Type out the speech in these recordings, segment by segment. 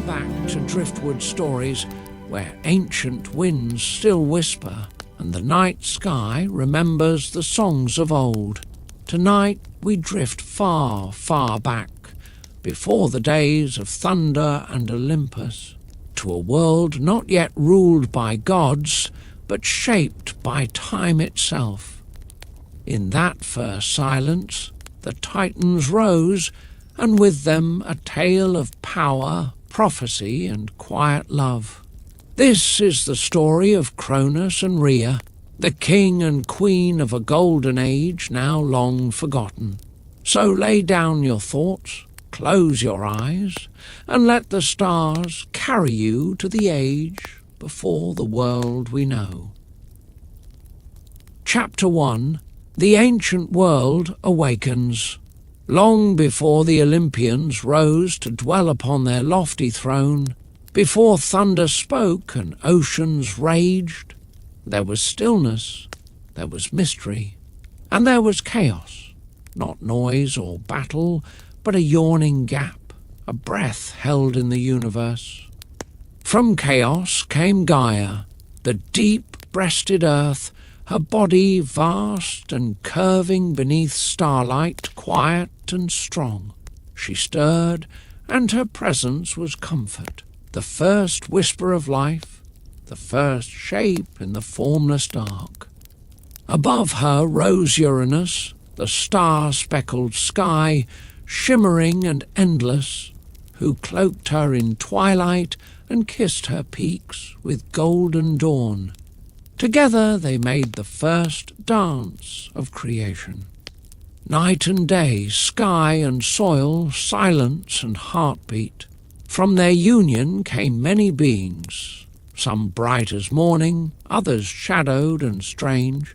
back to Driftwood stories where ancient winds still whisper and the night sky remembers the songs of old. Tonight we drift far, far back, before the days of thunder and Olympus, to a world not yet ruled by gods, but shaped by time itself. In that first silence, the Titans rose, and with them a tale of power, prophecy, and quiet love. This is the story of Cronus and Rhea, the king and queen of a golden age now long forgotten. So lay down your thoughts, close your eyes, and let the stars carry you to the age before the world we know. Chapter 1. The ancient world awakens. Long before the Olympians rose to dwell upon their lofty throne, before thunder spoke and oceans raged, there was stillness, there was mystery, and there was chaos, not noise or battle, but a yawning gap, a breath held in the universe. From chaos came Gaia, the deep-breasted earth, her body vast and curving beneath starlight, quiet and strong. She stirred, and her presence was comfort, the first whisper of life, the first shape in the formless dark. Above her rose Uranus, the star-speckled sky, shimmering and endless, who cloaked her in twilight and kissed her peaks with golden dawn. Together they made the first dance of creation. Night and day, sky and soil, silence and heartbeat. From their union came many beings, some bright as morning, others shadowed and strange,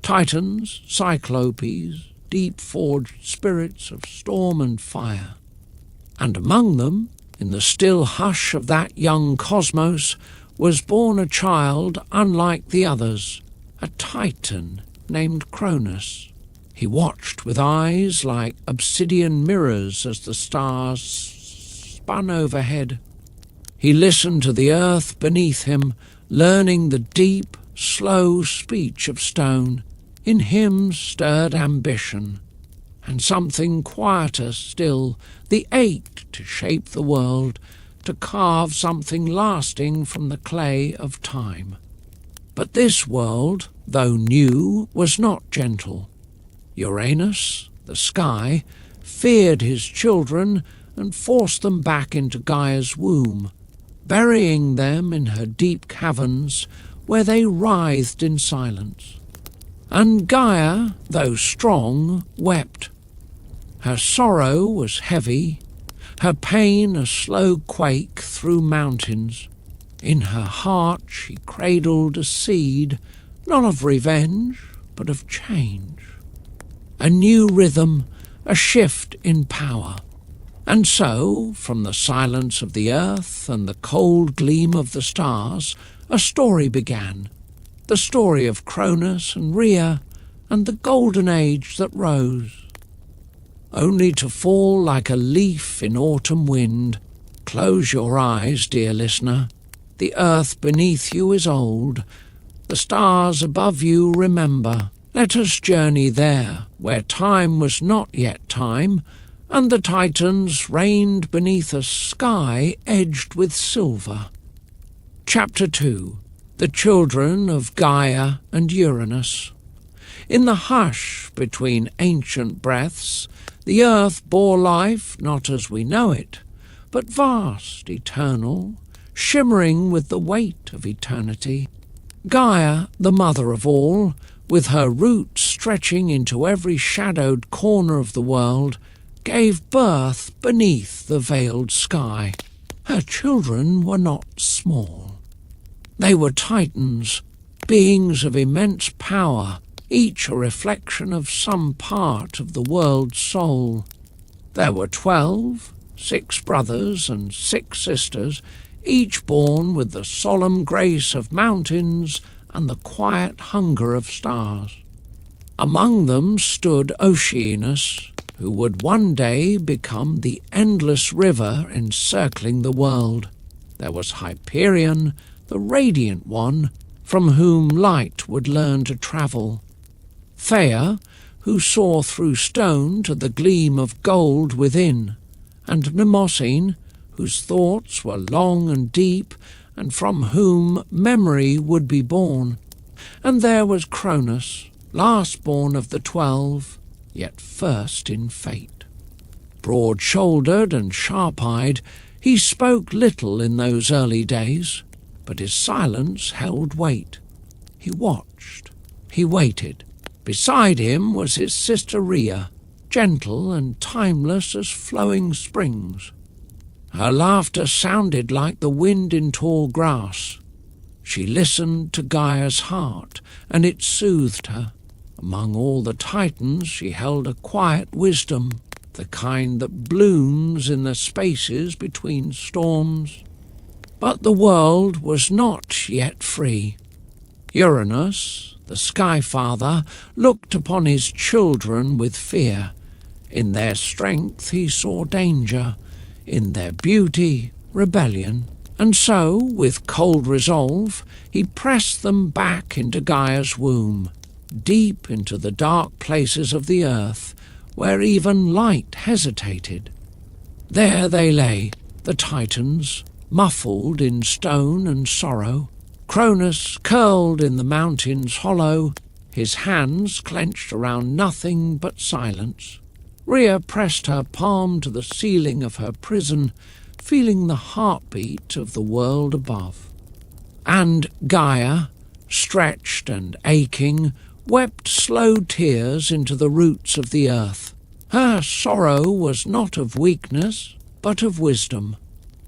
titans, cyclopes, deep-forged spirits of storm and fire. And among them, in the still hush of that young cosmos, was born a child unlike the others, a Titan named Cronus. He watched with eyes like obsidian mirrors as the stars spun overhead. He listened to the earth beneath him, learning the deep, slow speech of stone. In him stirred ambition, and something quieter still, the ache to shape the world, to carve something lasting from the clay of time. But this world, though new, was not gentle. Uranus, the sky, feared his children and forced them back into Gaia's womb, burying them in her deep caverns where they writhed in silence. And Gaia, though strong, wept. Her sorrow was heavy, her pain a slow quake through mountains. In her heart she cradled a seed, not of revenge, but of change. A new rhythm, a shift in power. And so, from the silence of the earth and the cold gleam of the stars, a story began. The story of Cronus and Rhea and the golden age that rose, only to fall like a leaf in autumn wind. Close your eyes, dear listener. The earth beneath you is old. The stars above you remember. Let us journey there, where time was not yet time, and the Titans reigned beneath a sky edged with silver. Chapter 2. The children of Gaia and Uranus. In the hush between ancient breaths, the earth bore life not as we know it, but vast, eternal, shimmering with the weight of eternity. Gaia, the mother of all, with her roots stretching into every shadowed corner of the world, gave birth beneath the veiled sky. Her children were not small. They were Titans, beings of immense power, each a reflection of some part of the world's soul. There were 12, 6 brothers and 6 sisters, each born with the solemn grace of mountains and the quiet hunger of stars. Among them stood Oceanus, who would one day become the endless river encircling the world. There was Hyperion, the radiant one, from whom light would learn to travel. Thea, who saw through stone to the gleam of gold within, and Mnemosyne, whose thoughts were long and deep, and from whom memory would be born. And there was Cronus, last born of the 12, yet first in fate. Broad-shouldered and sharp-eyed, he spoke little in those early days, but his silence held weight. He watched, he waited. Beside him was his sister Rhea, gentle and timeless as flowing springs. Her laughter sounded like the wind in tall grass. She listened to Gaia's heart, and it soothed her. Among all the Titans she held a quiet wisdom, the kind that blooms in the spaces between storms. But the world was not yet free. Uranus, the Sky Father, looked upon his children with fear. In their strength he saw danger, in their beauty, rebellion. And so, with cold resolve, he pressed them back into Gaia's womb, deep into the dark places of the earth, where even light hesitated. There they lay, the Titans, muffled in stone and sorrow, Cronus curled in the mountain's hollow, his hands clenched around nothing but silence. Rhea pressed her palm to the ceiling of her prison, feeling the heartbeat of the world above. And Gaia, stretched and aching, wept slow tears into the roots of the earth. Her sorrow was not of weakness, but of wisdom.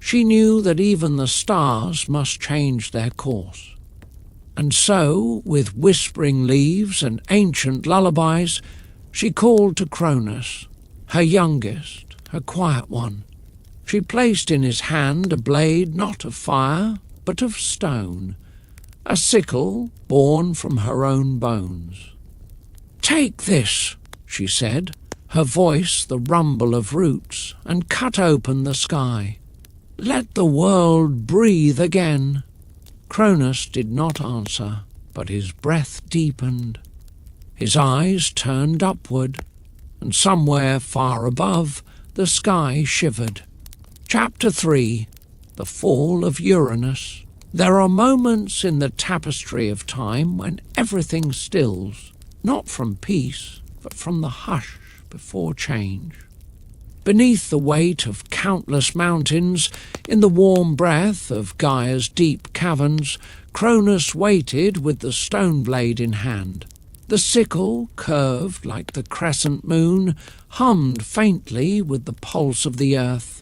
She knew that even the stars must change their course. And so, with whispering leaves and ancient lullabies, she called to Cronus, her youngest, her quiet one. She placed in his hand a blade not of fire, but of stone, a sickle born from her own bones. "Take this," she said, her voice the rumble of roots, "and cut open the sky. Let the world breathe again." Cronus did not answer, but his breath deepened. His eyes turned upward, and somewhere far above, the sky shivered. Chapter 3. The Fall of Uranus. There are moments in the tapestry of time when everything stills, not from peace, but from the hush before change. Beneath the weight of countless mountains, in the warm breath of Gaia's deep caverns, Cronus waited with the stone blade in hand. The sickle, curved like the crescent moon, hummed faintly with the pulse of the earth.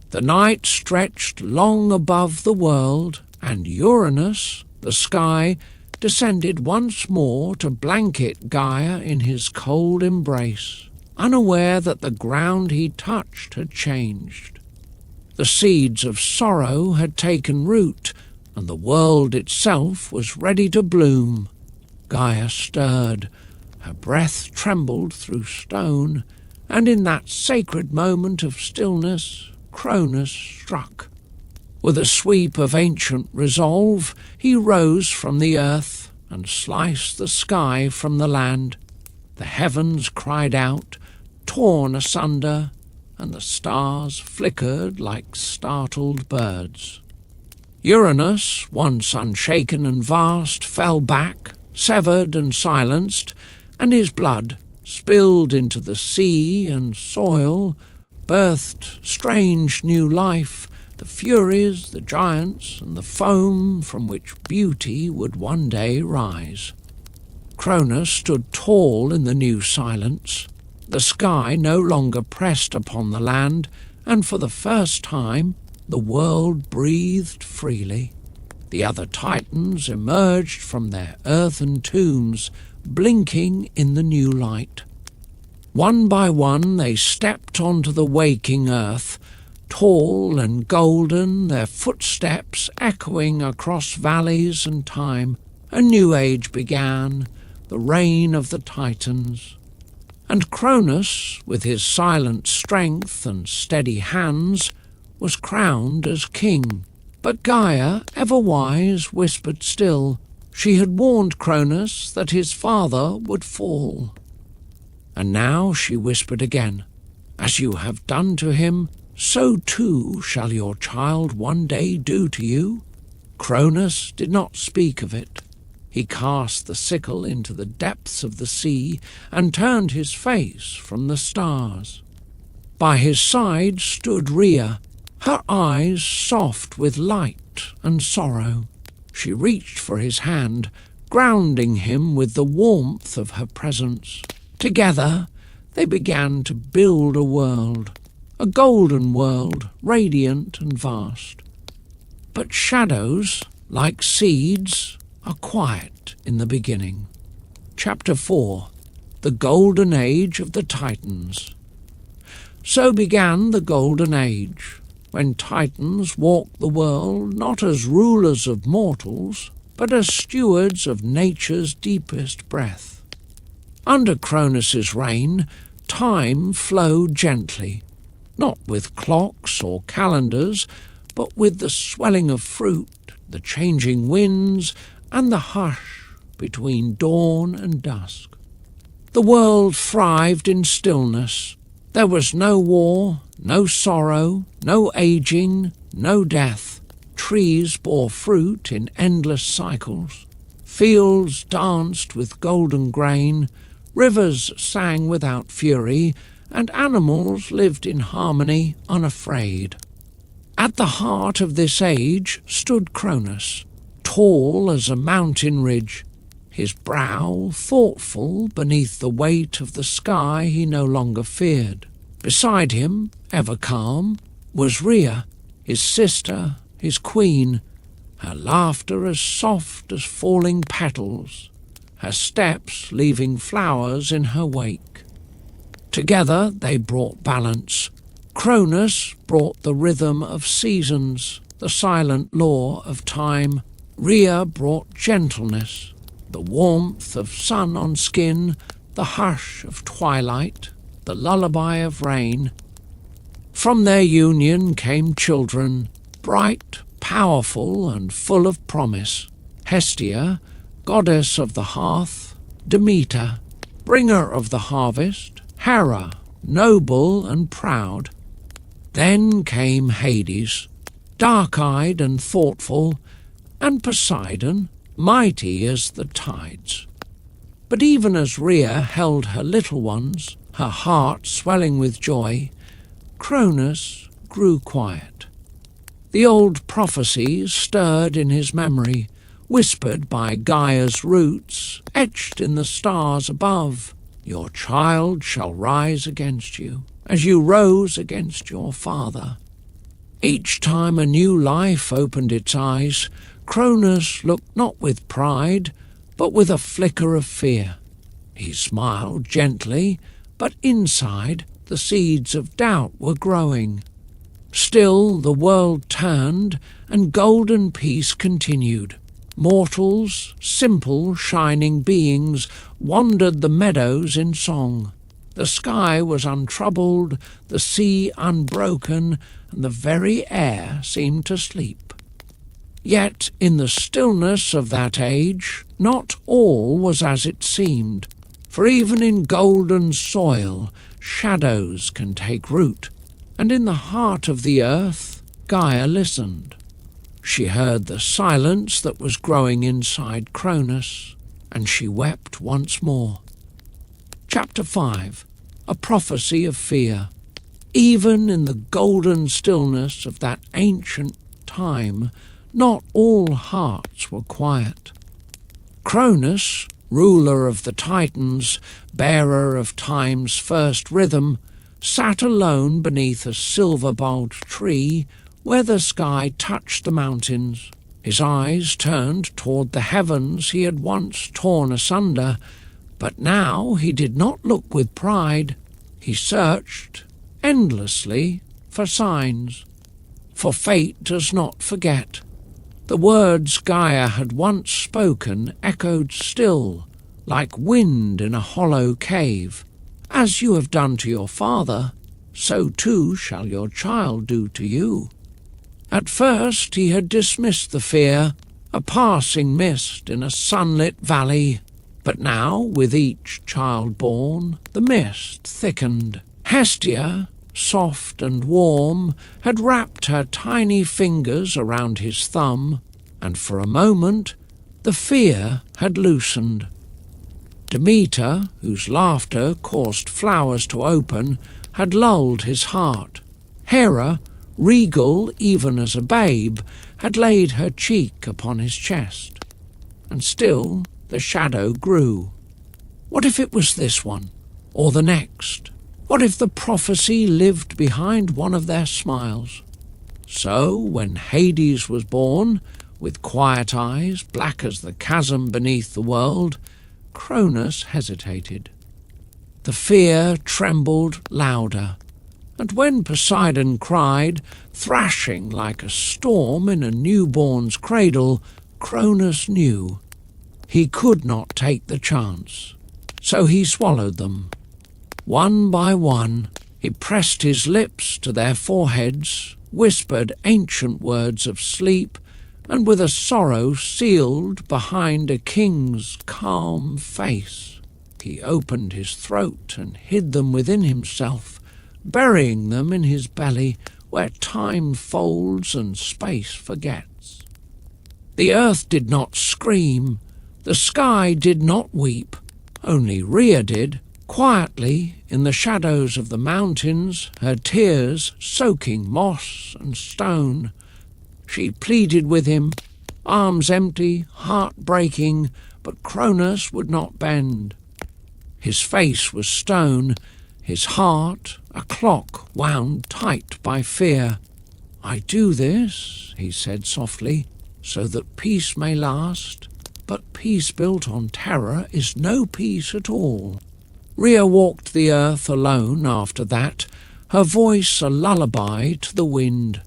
The night stretched long above the world, and Uranus, the sky, descended once more to blanket Gaia in his cold embrace, unaware that the ground he touched had changed. The seeds of sorrow had taken root, and the world itself was ready to bloom. Gaia stirred, her breath trembled through stone, and in that sacred moment of stillness, Cronus struck. With a sweep of ancient resolve, he rose from the earth and sliced the sky from the land. The heavens cried out, torn asunder, and the stars flickered like startled birds. Uranus, once unshaken and vast, fell back, severed and silenced, and his blood, spilled into the sea and soil, birthed strange new life, the furies, the giants, and the foam from which beauty would one day rise. Cronus stood tall in the new silence. The sky no longer pressed upon the land, and for the first time the world breathed freely. The other Titans emerged from their earthen tombs, blinking in the new light. One by one they stepped onto the waking earth, tall and golden, their footsteps echoing across valleys and time. A new age began, the reign of the Titans. And Cronus, with his silent strength and steady hands, was crowned as king. But Gaia, ever wise, whispered still. She had warned Cronus that his father would fall. And now she whispered again, "As you have done to him, so too shall your child one day do to you." Cronus did not speak of it. He cast the sickle into the depths of the sea and turned his face from the stars. By his side stood Rhea, her eyes soft with light and sorrow. She reached for his hand, grounding him with the warmth of her presence. Together they began to build a world, a golden world, radiant and vast. But shadows, like seeds, are quiet in the beginning. Chapter 4. The Golden Age of the Titans. So began the Golden Age, when Titans walked the world not as rulers of mortals, but as stewards of nature's deepest breath. Under Cronus's reign, time flowed gently, not with clocks or calendars, but with the swelling of fruit, the changing winds, and the hush between dawn and dusk. The world thrived in stillness. There was no war, no sorrow, no aging, no death. Trees bore fruit in endless cycles. Fields danced with golden grain. Rivers sang without fury, and animals lived in harmony, unafraid. At the heart of this age stood Cronus, tall as a mountain ridge, his brow thoughtful beneath the weight of the sky he no longer feared. Beside him, ever calm, was Rhea, his sister, his queen, her laughter as soft as falling petals, her steps leaving flowers in her wake. Together they brought balance. Cronus brought the rhythm of seasons, the silent law of time. Rhea brought gentleness, the warmth of sun on skin, the hush of twilight, the lullaby of rain. From their union came children, bright, powerful, and full of promise. Hestia, goddess of the hearth; Demeter, bringer of the harvest; Hera, noble and proud. Then came Hades, dark-eyed and thoughtful, and Poseidon, mighty as the tides. But even as Rhea held her little ones, her heart swelling with joy, Cronus grew quiet. The old prophecies stirred in his memory, whispered by Gaia's roots, etched in the stars above. Your child shall rise against you, as you rose against your father. Each time a new life opened its eyes, Cronus looked not with pride, but with a flicker of fear. He smiled gently, but inside the seeds of doubt were growing. Still the world turned, and golden peace continued. Mortals, simple, shining beings, wandered the meadows in song. The sky was untroubled, the sea unbroken, and the very air seemed to sleep. Yet in the stillness of that age, not all was as it seemed, for even in golden soil shadows can take root, and in the heart of the earth Gaia listened. She heard the silence that was growing inside Cronus, and she wept once more. Chapter 5. A Prophecy of Fear. Even in the golden stillness of that ancient time, not all hearts were quiet. Cronus, ruler of the Titans, bearer of time's first rhythm, sat alone beneath a silver-bulbed tree where the sky touched the mountains. His eyes turned toward the heavens he had once torn asunder, but now he did not look with pride. He searched endlessly for signs. For fate does not forget. The words Gaia had once spoken echoed still, like wind in a hollow cave. As you have done to your father, so too shall your child do to you." At first he had dismissed the fear, a passing mist in a sunlit valley. But now, with each child born, the mist thickened. Hestia, soft and warm, had wrapped her tiny fingers around his thumb, and for a moment the fear had loosened. Demeter, whose laughter caused flowers to open, had lulled his heart. Hera, regal even as a babe, had laid her cheek upon his chest. And still the shadow grew. What if it was this one, or the next? What if the prophecy lived behind one of their smiles? So, when Hades was born, with quiet eyes, black as the chasm beneath the world, Cronus hesitated. The fear trembled louder, and when Poseidon cried, thrashing like a storm in a newborn's cradle, Cronus knew he could not take the chance. So he swallowed them. One by one, he pressed his lips to their foreheads, whispered ancient words of sleep, and with a sorrow sealed behind a king's calm face, he opened his throat and hid them within himself, burying them in his belly where time folds and space forgets. The earth did not scream, the sky did not weep, only Rhea did, quietly in the shadows of the mountains, her tears soaking moss and stone. She pleaded with him, arms empty, heart breaking, but Cronus would not bend. His face was stone, his heart a clock wound tight by fear. "I do this," he said softly, "so that peace may last, but peace built on terror is no peace at all." Rhea walked the earth alone after that, her voice a lullaby to the wind.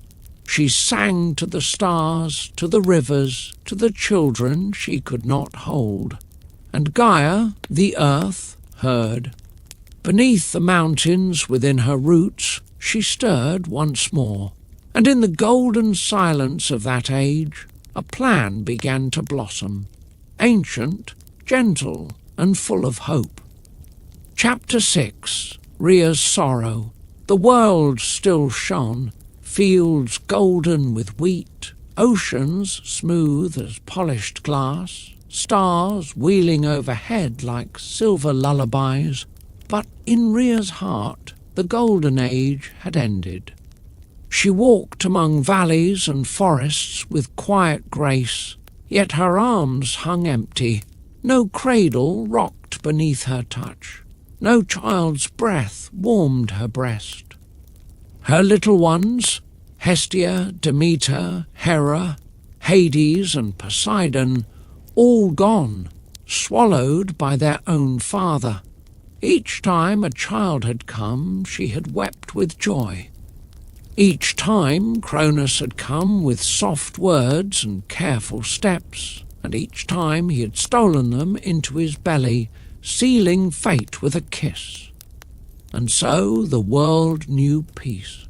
She sang to the stars, to the rivers, to the children she could not hold. And Gaia, the earth, heard. Beneath the mountains, within her roots, she stirred once more. And in the golden silence of that age, a plan began to blossom. Ancient, gentle, and full of hope. Chapter 6. Rhea's Sorrow. The world still shone, fields golden with wheat, oceans smooth as polished glass, stars wheeling overhead like silver lullabies. But in Rhea's heart the golden age had ended. She walked among valleys and forests with quiet grace, yet her arms hung empty. No cradle rocked beneath her touch. No child's breath warmed her breast. Her little ones, Hestia, Demeter, Hera, Hades and Poseidon, all gone, swallowed by their own father. Each time a child had come, she had wept with joy. Each time Cronus had come with soft words and careful steps, and each time he had stolen them into his belly, sealing fate with a kiss. And so the world knew peace.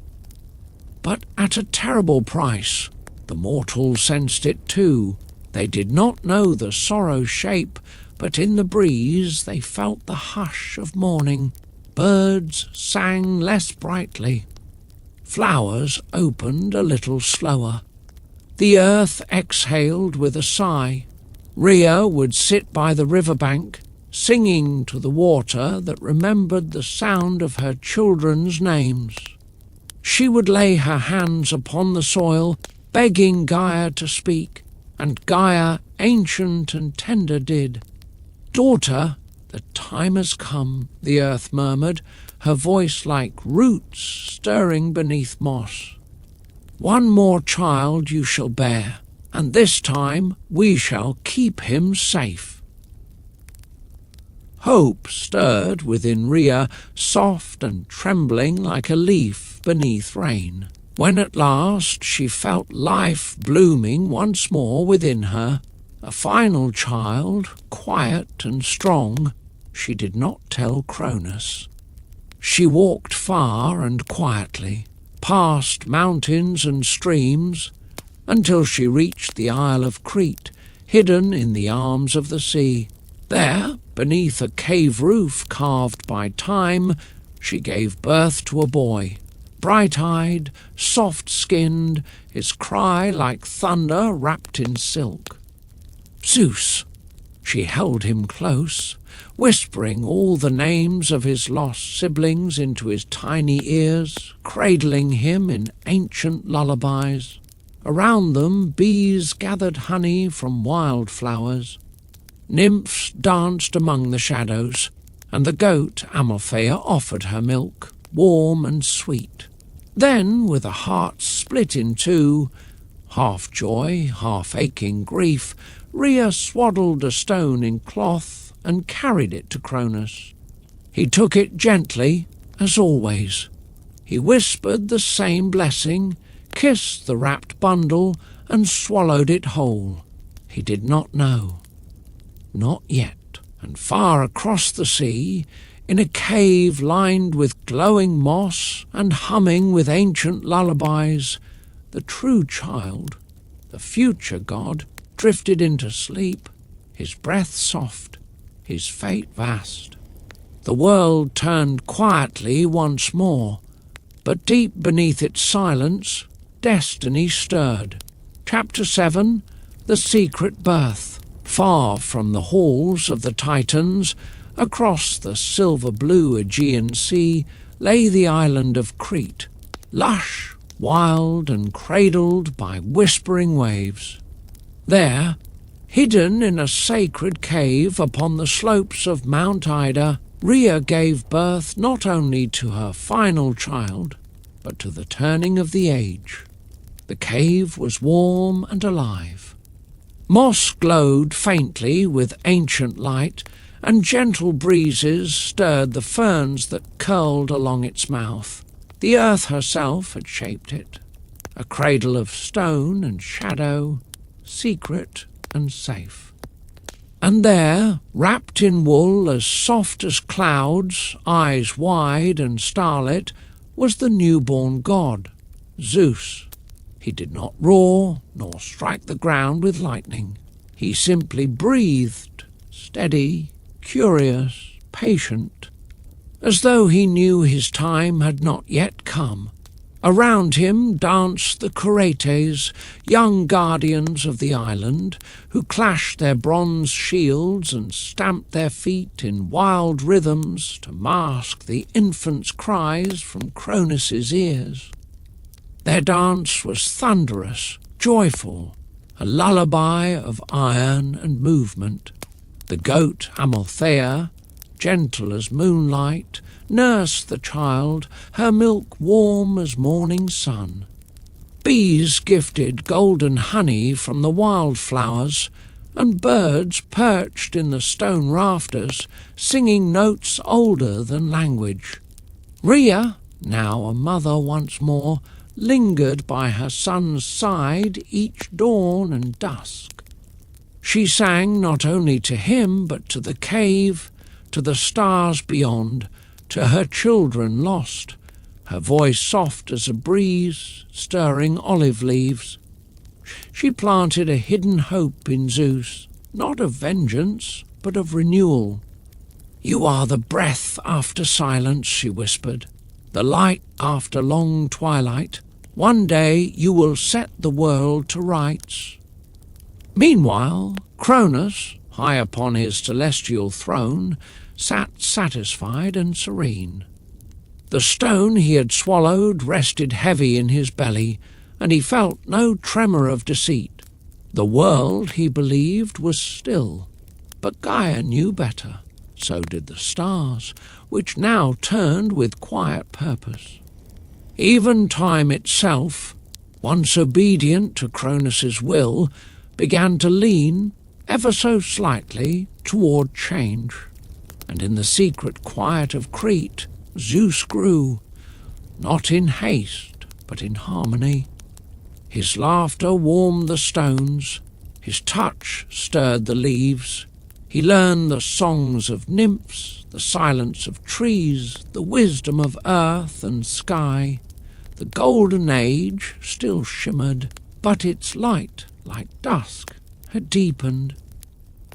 But at a terrible price. The mortals sensed it too. They did not know the sorrow's shape, but in the breeze they felt the hush of morning. Birds sang less brightly. Flowers opened a little slower. The earth exhaled with a sigh. Rhea would sit by the riverbank, singing to the water that remembered the sound of her children's names. She would lay her hands upon the soil, begging Gaia to speak, and Gaia, ancient and tender, did. "Daughter, the time has come," the earth murmured, her voice like roots stirring beneath moss. "One more child you shall bear, and this time we shall keep him safe." Hope stirred within Rhea, soft and trembling like a leaf beneath rain. When at last she felt life blooming once more within her, a final child, quiet and strong, she did not tell Cronus. She walked far and quietly, past mountains and streams, until she reached the Isle of Crete, hidden in the arms of the sea. There, beneath a cave roof carved by time, she gave birth to a boy, bright-eyed, soft-skinned, his cry like thunder wrapped in silk. Zeus! She held him close, whispering all the names of his lost siblings into his tiny ears, cradling him in ancient lullabies. Around them bees gathered honey from wildflowers. Nymphs danced among the shadows, and the goat Amalthea offered her milk, warm and sweet. Then, with a heart split in two, half joy, half aching grief, Rhea swaddled a stone in cloth and carried it to Cronus. He took it gently, as always. He whispered the same blessing, kissed the wrapped bundle, and swallowed it whole. He did not know. Not yet. And far across the sea, in a cave lined with glowing moss and humming with ancient lullabies, the true child, the future god, drifted into sleep, his breath soft, his fate vast. The world turned quietly once more, but deep beneath its silence, destiny stirred. Chapter 7, The Secret Birth. Far from the halls of the Titans, across the silver-blue Aegean Sea, lay the island of Crete, lush, wild, and cradled by whispering waves. There, hidden in a sacred cave upon the slopes of Mount Ida, Rhea gave birth not only to her final child, but to the turning of the age. The cave was warm and alive. Moss glowed faintly with ancient light, and gentle breezes stirred the ferns that curled along its mouth. The earth herself had shaped it, a cradle of stone and shadow, secret and safe. And there, wrapped in wool as soft as clouds, eyes wide and starlit, was the newborn god, Zeus. He did not roar nor strike the ground with lightning. He simply breathed, steady, curious, patient, as though he knew his time had not yet come. Around him danced the Curetes, young guardians of the island, who clashed their bronze shields and stamped their feet in wild rhythms to mask the infant's cries from Cronus's ears. Their dance was thunderous, joyful, a lullaby of iron and movement. The goat Amalthea, gentle as moonlight, nursed the child, her milk warm as morning sun. Bees gifted golden honey from the wildflowers, and birds perched in the stone rafters, singing notes older than language. Rhea, now a mother once more, lingered by her son's side each dawn and dusk. She sang not only to him, but to the cave, to the stars beyond, to her children lost, her voice soft as a breeze stirring olive leaves. She planted a hidden hope in Zeus, not of vengeance, but of renewal. "You are the breath after silence," she whispered, "the light after long twilight. One day you will set the world to rights." Meanwhile, Cronus, high upon his celestial throne, sat satisfied and serene. The stone he had swallowed rested heavy in his belly, and he felt no tremor of deceit. The world, he believed, was still, but Gaia knew better. So did the stars, which now turned with quiet purpose. Even time itself, once obedient to Cronus's will, began to lean, ever so slightly, toward change. And in the secret quiet of Crete, Zeus grew, not in haste, but in harmony. His laughter warmed the stones, his touch stirred the leaves. He learned the songs of nymphs, the silence of trees, the wisdom of earth and sky. The golden age still shimmered, but its light, like dusk, had deepened.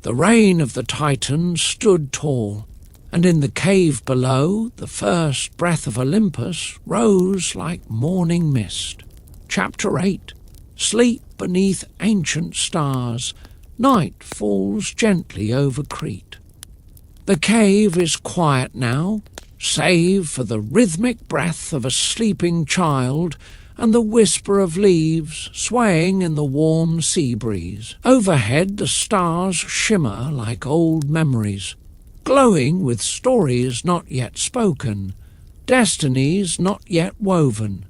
The reign of the Titans stood tall, and in the cave below the first breath of Olympus rose like morning mist. Chapter 8. Sleep beneath ancient stars. Night falls gently over Crete. The cave is quiet now, save for the rhythmic breath of a sleeping child and the whisper of leaves swaying in the warm sea breeze. Overhead the stars shimmer like old memories, glowing with stories not yet spoken, destinies not yet woven.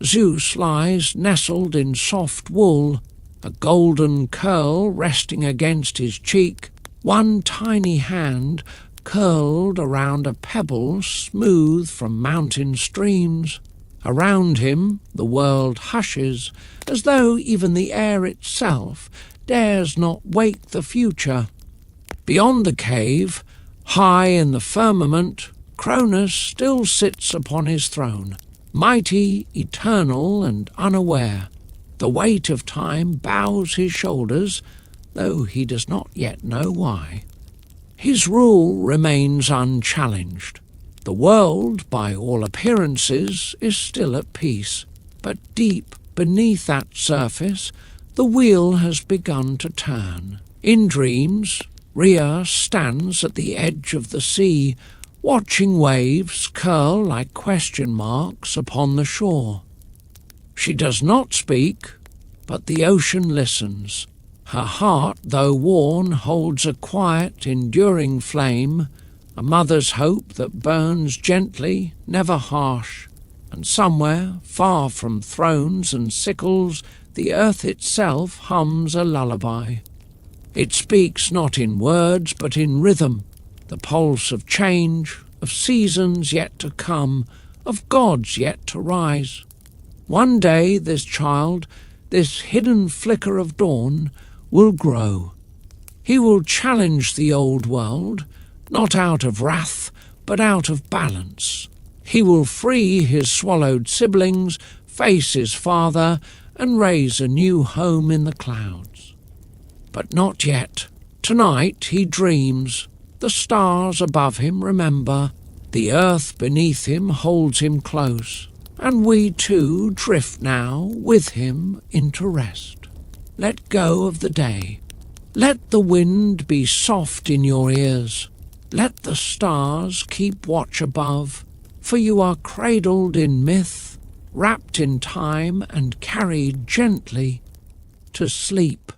Zeus lies nestled in soft wool, a golden curl resting against his cheek, one tiny hand curled around a pebble smooth from mountain streams. Around him the world hushes, as though even the air itself dares not wake the future. Beyond the cave, high in the firmament, Cronus still sits upon his throne, mighty, eternal, and unaware. The weight of time bows his shoulders, though he does not yet know why. His rule remains unchallenged. The world, by all appearances, is still at peace, but deep beneath that surface the wheel has begun to turn. In dreams, Rhea stands at the edge of the sea, watching waves curl like question marks upon the shore. She does not speak, but the ocean listens. Her heart, though worn, holds a quiet, enduring flame, a mother's hope that burns gently, never harsh, and somewhere, far from thrones and sickles, the earth itself hums a lullaby. It speaks not in words, but in rhythm, the pulse of change, of seasons yet to come, of gods yet to rise. One day this child, this hidden flicker of dawn, will grow. He will challenge the old world, not out of wrath, but out of balance. He will free his swallowed siblings, face his father, and raise a new home in the clouds. But not yet. Tonight he dreams. The stars above him remember. The earth beneath him holds him close. And we too drift now with him into rest. Let go of the day. Let the wind be soft in your ears. Let the stars keep watch above, for you are cradled in myth, wrapped in time and carried gently to sleep.